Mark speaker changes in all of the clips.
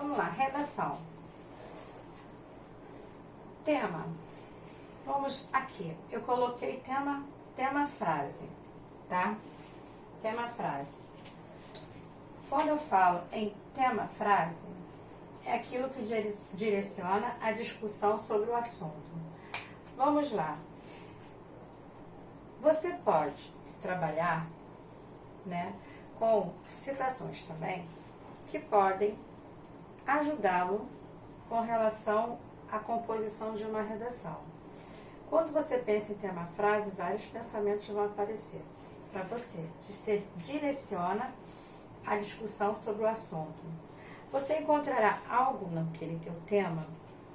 Speaker 1: Vamos lá, redação. Tema. Vamos aqui. Eu coloquei tema frase, tá? Tema frase. Quando eu falo em tema frase, é aquilo que direciona a discussão sobre o assunto. Vamos lá. Você pode trabalhar, né, com citações também que podem ajudá-lo com relação à composição de uma redação. Quando você pensa em tema frase, vários pensamentos vão aparecer para você, que se direciona a discussão sobre o assunto. Você encontrará algo naquele teu tema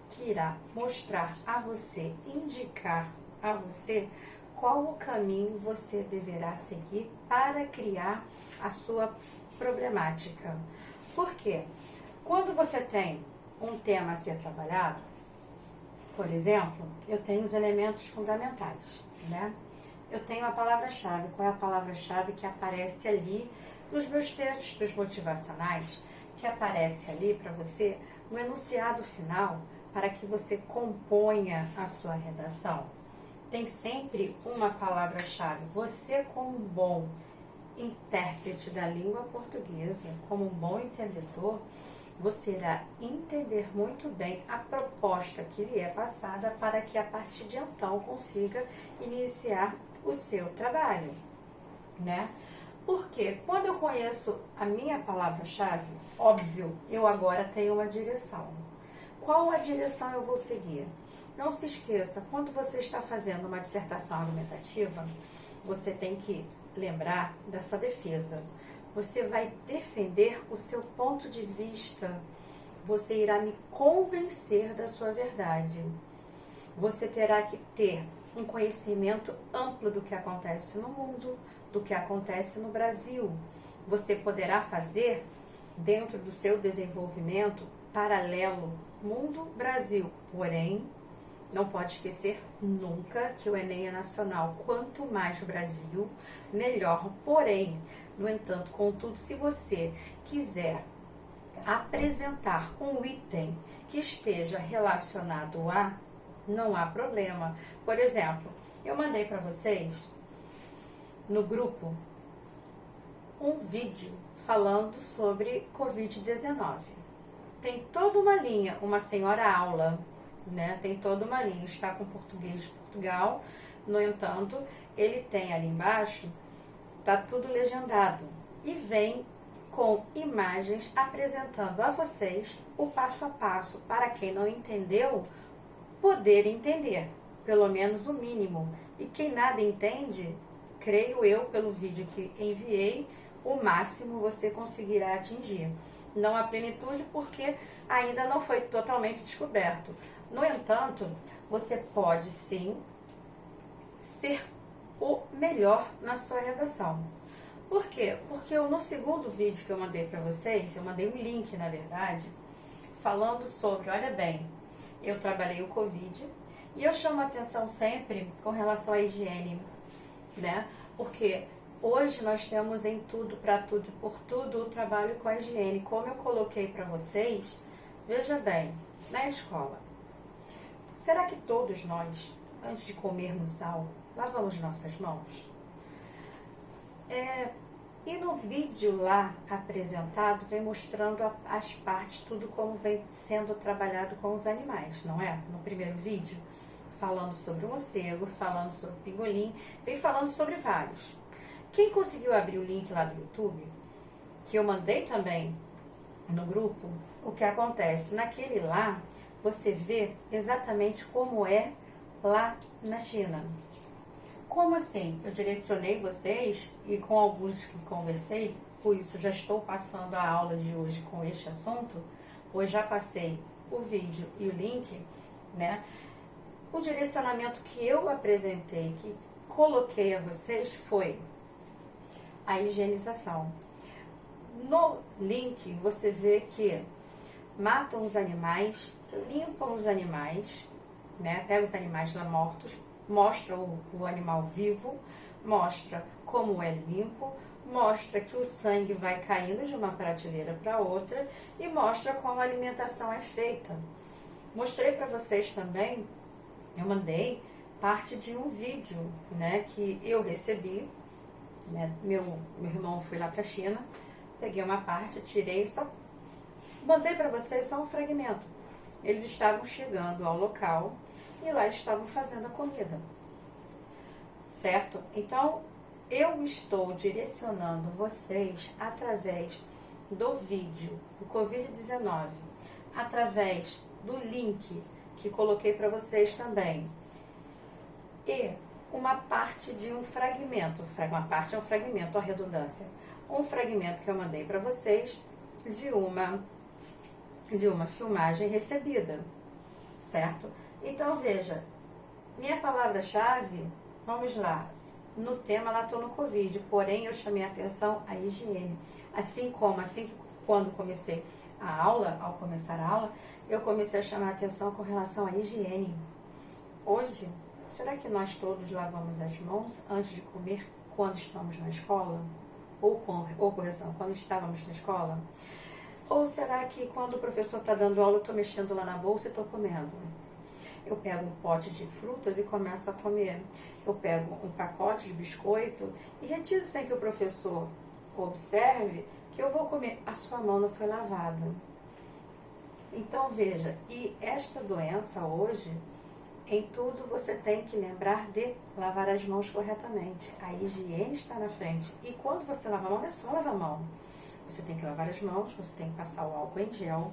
Speaker 1: que irá mostrar a você, indicar a você qual o caminho você deverá seguir para criar a sua problemática. Por quê? Quando você tem um tema a ser trabalhado, por exemplo, eu tenho os elementos fundamentais, né? Eu tenho a palavra-chave. Qual é a palavra-chave que aparece ali nos meus textos motivacionais, que aparece ali para você no enunciado final, para que você componha a sua redação? Tem sempre uma palavra-chave. Você, como um bom intérprete da língua portuguesa, como um bom entendedor, você irá entender muito bem a proposta que lhe é passada para que a partir de então consiga iniciar o seu trabalho, né? Porque quando eu conheço a minha palavra-chave, óbvio, eu agora tenho uma direção. Qual a direção eu vou seguir? Não se esqueça, quando você está fazendo uma dissertação argumentativa, você tem que lembrar da sua defesa. Você vai defender o seu ponto de vista. Você irá me convencer da sua verdade. Você terá que ter um conhecimento amplo do que acontece no mundo, do que acontece no Brasil. Você poderá fazer, dentro do seu desenvolvimento, paralelo mundo-Brasil. Porém, não pode esquecer nunca que o Enem é nacional. Quanto mais o Brasil, melhor. Porém, no entanto, contudo, se você quiser apresentar um item que esteja relacionado a, não há problema. Por exemplo, eu mandei para vocês no grupo um vídeo falando sobre Covid-19. Tem toda uma linha, uma senhora aula, né? Tem toda uma linha, está com português de Portugal, no entanto, ele tem ali embaixo, tá tudo legendado, e vem com imagens apresentando a vocês o passo a passo, para quem não entendeu, poder entender, pelo menos o mínimo. E quem nada entende, creio eu, pelo vídeo que enviei, o máximo você conseguirá atingir. Não a plenitude, porque ainda não foi totalmente descoberto. No entanto, você pode sim ser o melhor na sua redação. Por quê? Porque no segundo vídeo que eu mandei para vocês, eu mandei um link, na verdade, falando sobre, olha bem, eu trabalhei o Covid e eu chamo a atenção sempre com relação à higiene, né? Porque hoje nós temos em tudo, para tudo e por tudo, o trabalho com a higiene. Como eu coloquei para vocês, veja bem, na escola, será que todos nós, antes de comermos algo, lavamos nossas mãos? E no vídeo lá apresentado, vem mostrando as partes, tudo como vem sendo trabalhado com os animais, não é? No primeiro vídeo, falando sobre o morcego, falando sobre o pingolim, vem falando sobre vários. Quem conseguiu abrir o link lá do YouTube, que eu mandei também no grupo, o que acontece? Naquele lá, você vê exatamente como é lá na China. Como assim? Eu direcionei vocês e com alguns que conversei, por isso já estou passando a aula de hoje com este assunto, pois já passei o vídeo e o link, né? O direcionamento que eu apresentei, que coloquei a vocês foi a higienização. No link você vê que matam os animais, limpam os animais, né? Pega os animais lá mortos, mostra o animal vivo, mostra como é limpo, mostra que o sangue vai caindo de uma prateleira para outra e mostra como a alimentação é feita. Mostrei para vocês também, eu mandei parte de um vídeo, né, que eu recebi, né, meu irmão foi lá para a China, peguei uma parte, tirei, só mandei para vocês só um fragmento. Eles estavam chegando ao local e lá estavam fazendo a comida, certo? Então, eu estou direcionando vocês através do vídeo do Covid-19, através do link que coloquei para vocês também, e uma parte de um fragmento, uma parte é um fragmento, a redundância, um fragmento que eu mandei para vocês de uma filmagem recebida, certo? Então, veja, minha palavra-chave, vamos lá, no tema lá estou no Covid, porém eu chamei a atenção à higiene. Assim que quando comecei a aula, ao começar a aula, eu comecei a chamar a atenção com relação à higiene. Hoje, será que nós todos lavamos as mãos antes de comer quando estamos na escola? Ou correção, quando estávamos na escola? Ou será que quando o professor está dando aula, eu estou mexendo lá na bolsa e estou comendo? Eu pego um pote de frutas e começo a comer. Eu pego um pacote de biscoito e retiro sem que o professor observe que eu vou comer. A sua mão não foi lavada. Então veja, e esta doença hoje, em tudo você tem que lembrar de lavar as mãos corretamente. A higiene está na frente. E quando você lava a mão, não é só lavar a mão. Você tem que lavar as mãos, você tem que passar o álcool em gel.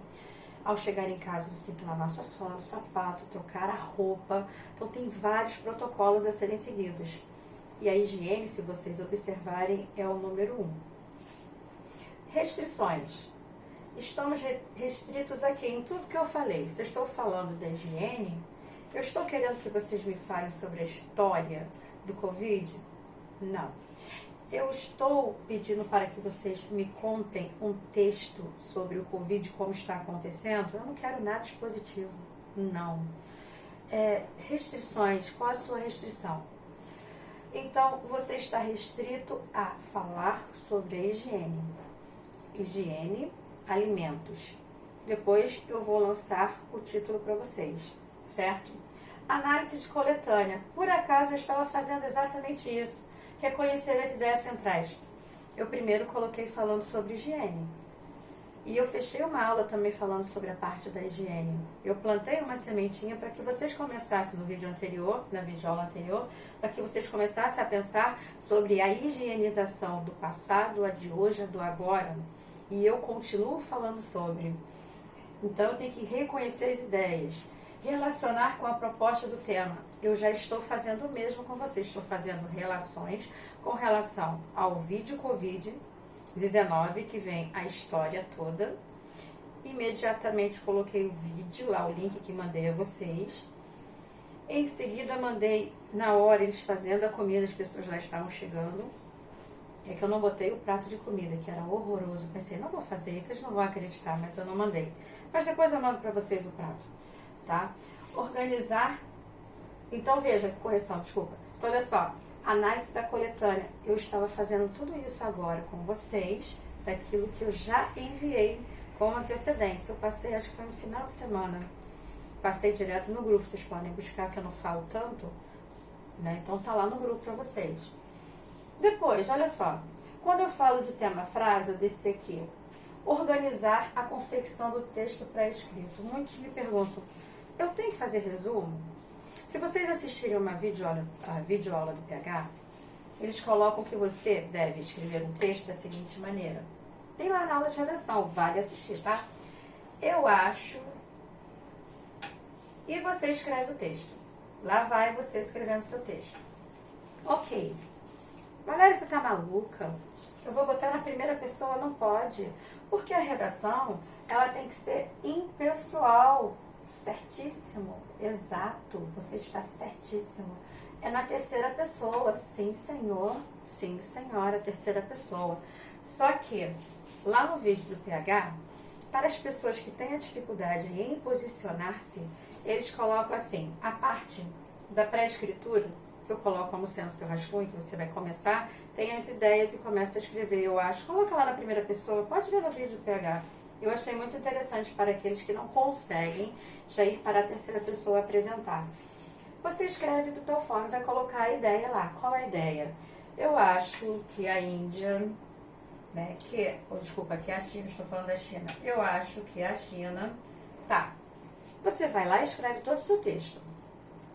Speaker 1: Ao chegar em casa, você tem que lavar sua sola, o sapato, trocar a roupa. Então, tem vários protocolos a serem seguidos. E a higiene, se vocês observarem, é o número 1. Restrições. Estamos restritos aqui em tudo que eu falei. Se eu estou falando da higiene, eu estou querendo que vocês me falem sobre a história do Covid? Não. Eu estou pedindo para que vocês me contem um texto sobre o Covid, como está acontecendo. Eu não quero nada expositivo, não. Restrições, qual a sua restrição? Então, você está restrito a falar sobre a higiene. Higiene, alimentos. Depois eu vou lançar o título para vocês, certo? Análise de coletânea. Por acaso eu estava fazendo exatamente isso. Reconhecer as ideias centrais. Eu primeiro coloquei falando sobre higiene. E eu fechei uma aula também falando sobre a parte da higiene. Eu plantei uma sementinha para que vocês começassem no vídeo anterior, na videoaula anterior, para que vocês começassem a pensar sobre a higienização do passado, a de hoje, a do agora. E eu continuo falando sobre. Então eu tenho que reconhecer as ideias. Relacionar com a proposta do tema. Eu já estou fazendo o mesmo com vocês. Estou fazendo relações com relação ao vídeo Covid-19, que vem a história toda. Imediatamente coloquei o vídeo, lá o link que mandei a vocês. Em seguida mandei, na hora eles fazendo a comida, as pessoas lá estavam chegando. É que eu não botei o prato de comida, que era horroroso. Pensei, não vou fazer isso, vocês não vão acreditar, mas eu não mandei. Mas depois eu mando para vocês o prato. Tá? Organizar. Então veja, correção, desculpa. Então olha só, análise da coletânea. Eu estava fazendo tudo isso agora com vocês, daquilo que eu já enviei com antecedência. Eu passei, acho que foi no final de semana. Passei direto no grupo, vocês podem buscar, que eu não falo tanto, né? Então tá lá no grupo para vocês. Depois, olha só, quando eu falo de tema frase, eu disse aqui, organizar a confecção do texto pré-escrito. Muitos me perguntam, eu tenho que fazer resumo? Se vocês assistirem a videoaula do PH, eles colocam que você deve escrever um texto da seguinte maneira. Tem lá na aula de redação, vale assistir, tá? Eu acho... E você escreve o texto. Lá vai você escrevendo seu texto. Ok. Valéria, você tá maluca? Eu vou botar na primeira pessoa? Não pode. Porque a redação, ela tem que ser impessoal. Certíssimo. Exato. Você está certíssimo. É na terceira pessoa. Sim, senhor. Sim, senhora. Terceira pessoa. Só que, lá no vídeo do PH, para as pessoas que têm a dificuldade em posicionar-se, eles colocam assim, a parte da pré-escritura, que eu coloco como sendo o seu rascunho, que você vai começar, tem as ideias e começa a escrever, eu acho. Coloca lá na primeira pessoa, pode ver no vídeo PH. Eu achei muito interessante para aqueles que não conseguem já ir para a terceira pessoa apresentar. Você escreve de tal forma, vai colocar a ideia lá. Qual é a ideia? Eu acho que a Índia, né, desculpa, que a China, estou falando da China. Eu acho que a China, tá. Você vai lá e escreve todo o seu texto,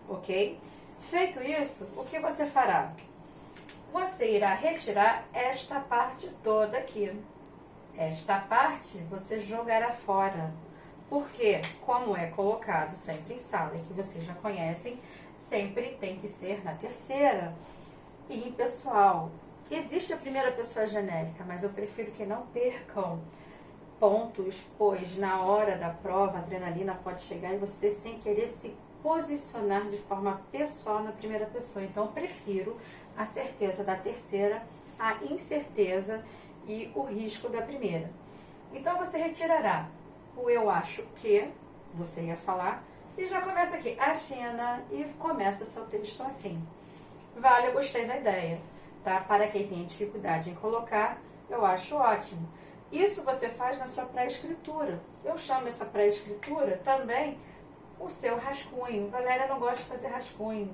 Speaker 1: ok? Feito isso, o que você fará? Você irá retirar esta parte toda aqui. Esta parte você jogará fora. Porque, como é colocado sempre em sala, que vocês já conhecem, sempre tem que ser na terceira e em pessoal. Existe a primeira pessoa genérica, mas eu prefiro que não percam pontos, pois na hora da prova a adrenalina pode chegar e você sem querer se posicionar de forma pessoal na primeira pessoa. Então, eu prefiro a certeza da terceira, a incerteza e o risco da primeira. Então, você retirará o eu acho que, você ia falar, e já começa aqui, a China, e começa o seu texto assim. Vale, eu gostei da ideia, tá? Para quem tem dificuldade em colocar, eu acho ótimo. Isso você faz na sua pré-escritura. Eu chamo essa pré-escritura também o seu rascunho. Galera, não gosta de fazer rascunho.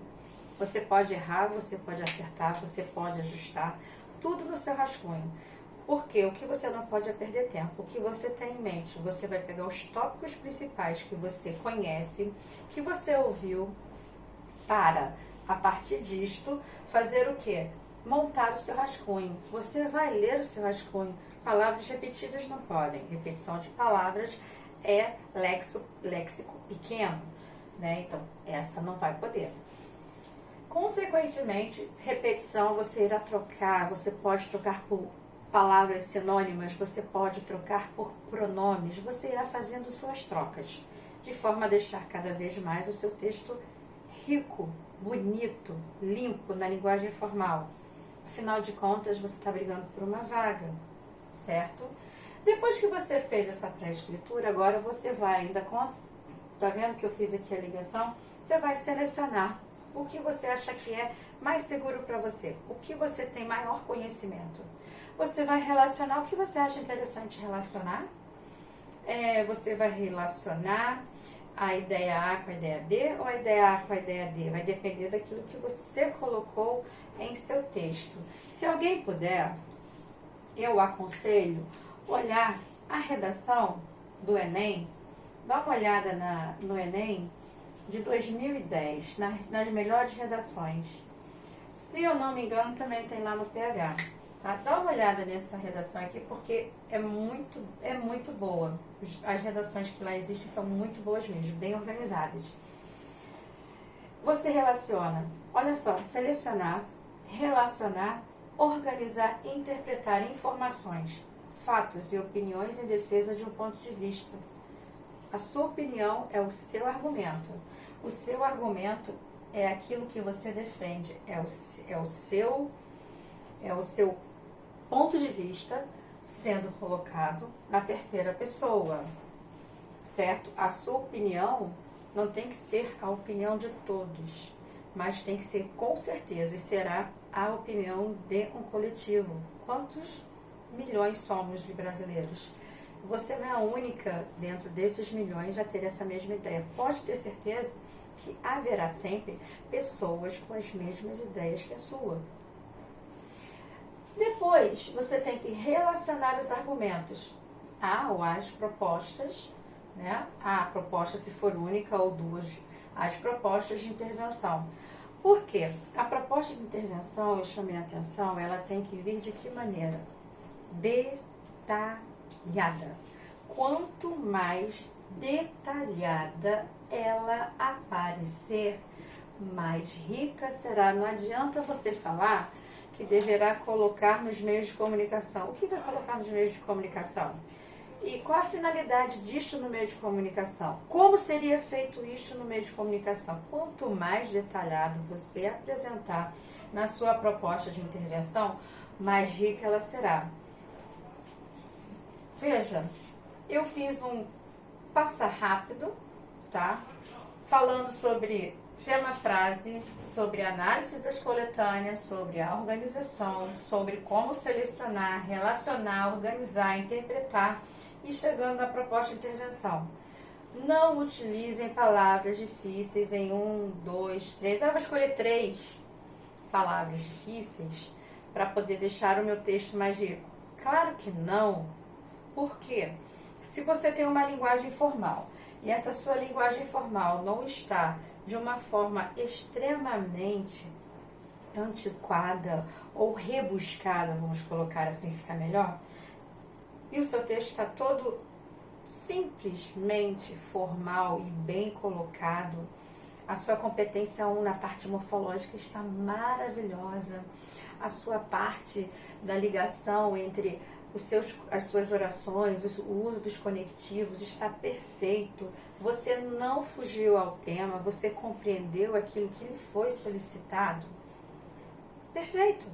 Speaker 1: Você pode errar, você pode acertar, você pode ajustar, tudo no seu rascunho. Porque o que você não pode é perder tempo. O que você tem em mente, você vai pegar os tópicos principais que você conhece, que você ouviu, para, a partir disto, fazer o quê? Montar o seu rascunho. Você vai ler o seu rascunho. Palavras repetidas não podem. Repetição de palavras é léxico pequeno, né? Então, essa não vai poder. Consequentemente, repetição você irá trocar, você pode trocar por palavras sinônimas, você pode trocar por pronomes, você irá fazendo suas trocas, de forma a deixar cada vez mais o seu texto rico, bonito, limpo na linguagem formal. Afinal de contas, você está brigando por uma vaga, certo? Depois que você fez essa pré-escritura, agora você vai ainda com... Tá vendo que eu fiz aqui a ligação? Você vai selecionar o que você acha que é mais seguro para você, o que você tem maior conhecimento. Você vai relacionar o que você acha interessante relacionar. Você vai relacionar a ideia A com a ideia B ou a ideia A com a ideia D. Vai depender daquilo que você colocou em seu texto. Se alguém puder, eu aconselho olhar a redação do Enem. Dá uma olhada no Enem de 2010, nas melhores redações. Se eu não me engano, também tem lá no PH. Tá? Dá uma olhada nessa redação aqui, porque é muito boa. As redações que lá existem são muito boas mesmo, bem organizadas. Você relaciona, olha só, selecionar, relacionar, organizar e interpretar informações, fatos e opiniões em defesa de um ponto de vista. A sua opinião é o seu argumento. O seu argumento é aquilo que você defende, é o seu ponto de vista sendo colocado na terceira pessoa, certo? A sua opinião não tem que ser a opinião de todos, mas tem que ser com certeza, e será a opinião de um coletivo. Quantos milhões somos de brasileiros? Você não é a única dentro desses milhões a ter essa mesma ideia. Pode ter certeza que haverá sempre pessoas com as mesmas ideias que a sua. Depois, você tem que relacionar os argumentos a ou às propostas, né? A proposta, se for única ou duas, as propostas de intervenção. Por quê? A proposta de intervenção, eu chamei a atenção, ela tem que vir de que maneira? Detalhada. Quanto mais detalhada ela aparecer, mais rica será. Não adianta você falar que deverá colocar nos meios de comunicação. O que vai colocar nos meios de comunicação? E qual a finalidade disto no meio de comunicação? Como seria feito isto no meio de comunicação? Quanto mais detalhado você apresentar na sua proposta de intervenção, mais rica ela será. Veja, eu fiz um passa rápido, tá? Falando sobre tema frase sobre análise das coletâneas, sobre a organização, sobre como selecionar, relacionar, organizar, interpretar e chegando à proposta de intervenção. Não utilizem palavras difíceis em 1, 2, 3. Vou escolher 3 palavras difíceis para poder deixar o meu texto mais rico. Claro que não. Por quê? Se você tem uma linguagem formal e essa sua linguagem formal não está de uma forma extremamente antiquada ou rebuscada, vamos colocar assim, fica melhor, e o seu texto está todo simplesmente formal e bem colocado, a sua competência 1 na parte morfológica está maravilhosa, a sua parte da ligação entre as suas orações, o uso dos conectivos está perfeito, você não fugiu ao tema, você compreendeu aquilo que lhe foi solicitado. Perfeito!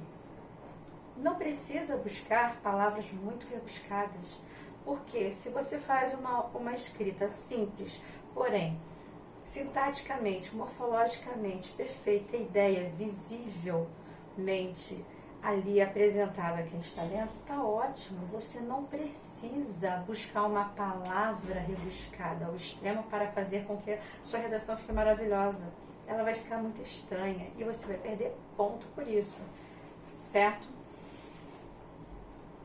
Speaker 1: Não precisa buscar palavras muito rebuscadas, porque se você faz uma escrita simples, porém, sintaticamente, morfologicamente perfeita, ideia visivelmente ali apresentada a quem está lendo, está ótimo. Você não precisa buscar uma palavra rebuscada ao extremo para fazer com que a sua redação fique maravilhosa. Ela vai ficar muito estranha e você vai perder ponto por isso, certo?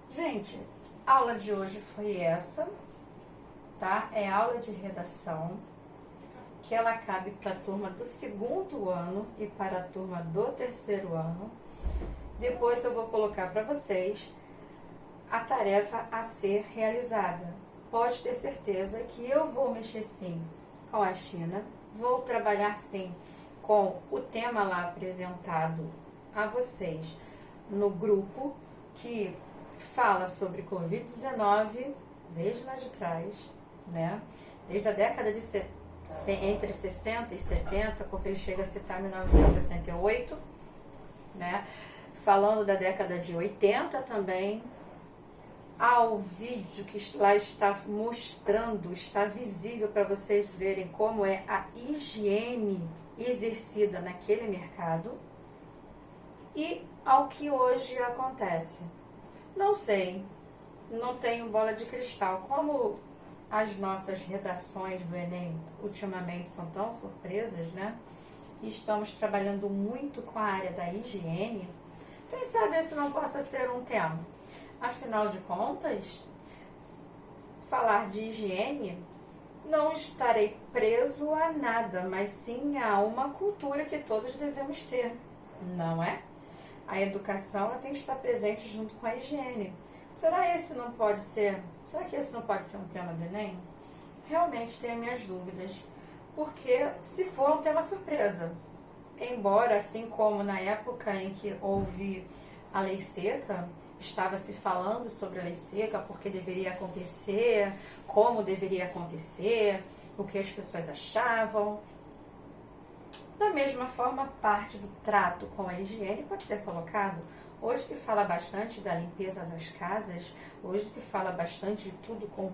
Speaker 1: Gente, a aula de hoje foi essa, tá? É aula de redação, que ela cabe para a turma do 2º ano e para a turma do 3º ano. Depois eu vou colocar para vocês a tarefa a ser realizada. Pode ter certeza que eu vou mexer sim com a China, vou trabalhar sim com o tema lá apresentado a vocês no grupo que fala sobre Covid-19 desde lá de trás, né? Desde a década de entre 60 e 70, porque ele chega a citar 1968, né? Falando da década de 80 também, ao vídeo que lá está mostrando, está visível para vocês verem como é a higiene exercida naquele mercado e ao que hoje acontece. Não sei, não tenho bola de cristal. Como as nossas redações do Enem ultimamente são tão surpresas, né? E estamos trabalhando muito com a área da higiene, quem sabe esse não possa ser um tema. Afinal de contas, falar de higiene, não estarei preso a nada, mas sim a uma cultura que todos devemos ter, não é? A educação ela tem que estar presente junto com a higiene. Será que esse não pode ser um tema do Enem? Realmente tenho minhas dúvidas, porque se for um tema surpresa, embora, assim como na época em que houve a lei seca, estava se falando sobre a lei seca, porque deveria acontecer, como deveria acontecer, o que as pessoas achavam. Da mesma forma, parte do trato com a higiene pode ser colocado. Hoje se fala bastante da limpeza das casas, hoje se fala bastante de tudo com...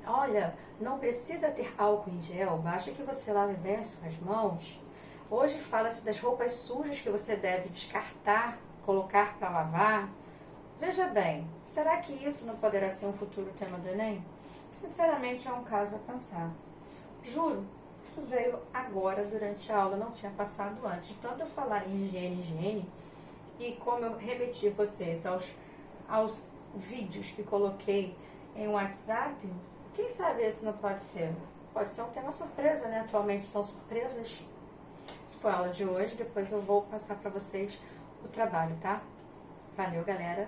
Speaker 1: Olha, não precisa ter álcool em gel, basta que você lave bem as suas mãos. Hoje fala-se das roupas sujas que você deve descartar, colocar para lavar. Veja bem, será que isso não poderá ser um futuro tema do Enem? Sinceramente, é um caso a pensar. Juro, isso veio agora durante a aula, não tinha passado antes. De tanto eu falar em higiene, e como eu remeti vocês aos vídeos que coloquei em WhatsApp, quem sabe esse não pode ser? Pode ser um tema surpresa, né? Atualmente são surpresas. Essa foi a aula de hoje, depois eu vou passar para vocês o trabalho, tá? Valeu, galera!